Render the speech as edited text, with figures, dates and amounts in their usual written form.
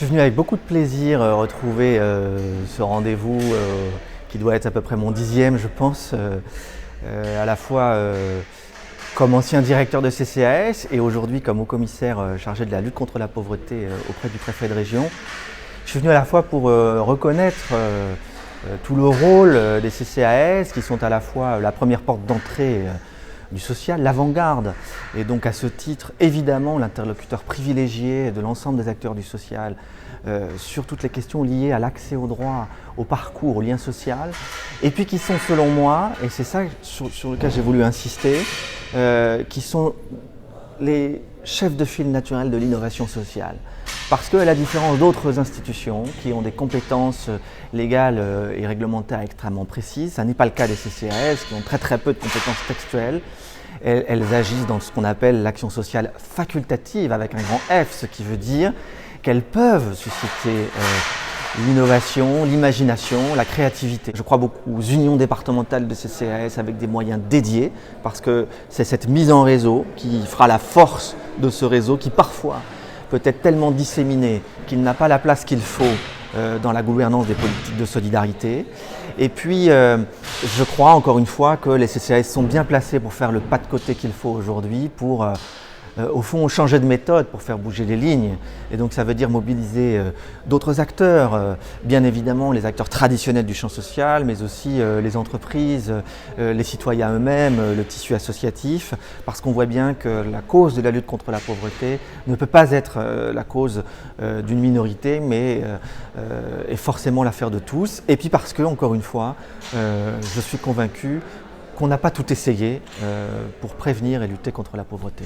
Je suis venu avec beaucoup de plaisir retrouver ce rendez-vous qui doit être à peu près mon 10e, je pense, à la fois comme ancien directeur de CCAS et aujourd'hui comme haut-commissaire chargé de la lutte contre la pauvreté auprès du préfet de région. Je suis venu à la fois pour reconnaître tout le rôle des CCAS qui sont à la fois la première porte d'entrée du social, l'avant-garde, et donc à ce titre évidemment l'interlocuteur privilégié de l'ensemble des acteurs du social sur toutes les questions liées à l'accès au droit, au parcours, au lien social, et puis qui sont selon moi, et c'est ça sur lequel j'ai voulu insister, qui sont les chefs de file naturels de l'innovation sociale. Parce qu'à la différence d'autres institutions qui ont des compétences légales et réglementaires extrêmement précises, ça n'est pas le cas des CCAS qui ont très peu de compétences textuelles. Elles agissent dans ce qu'on appelle l'action sociale facultative avec un grand F, ce qui veut dire qu'elles peuvent susciter l'innovation, l'imagination, la créativité. Je crois beaucoup aux unions départementales de CCAS avec des moyens dédiés parce que c'est cette mise en réseau qui fera la force de ce réseau qui parfois peut être tellement disséminé qu'il n'a pas la place qu'il faut dans la gouvernance des politiques de solidarité. Et puis, je crois encore une fois que les CCAS sont bien placés pour faire le pas de côté qu'il faut aujourd'hui pour au fond, changer de méthode pour faire bouger les lignes. Et donc ça veut dire mobiliser d'autres acteurs, bien évidemment les acteurs traditionnels du champ social, mais aussi les entreprises, les citoyens eux-mêmes, le tissu associatif, parce qu'on voit bien que la cause de la lutte contre la pauvreté ne peut pas être la cause d'une minorité, mais est forcément l'affaire de tous. Et puis parce que, encore une fois, je suis convaincu qu'on n'a pas tout essayé pour prévenir et lutter contre la pauvreté.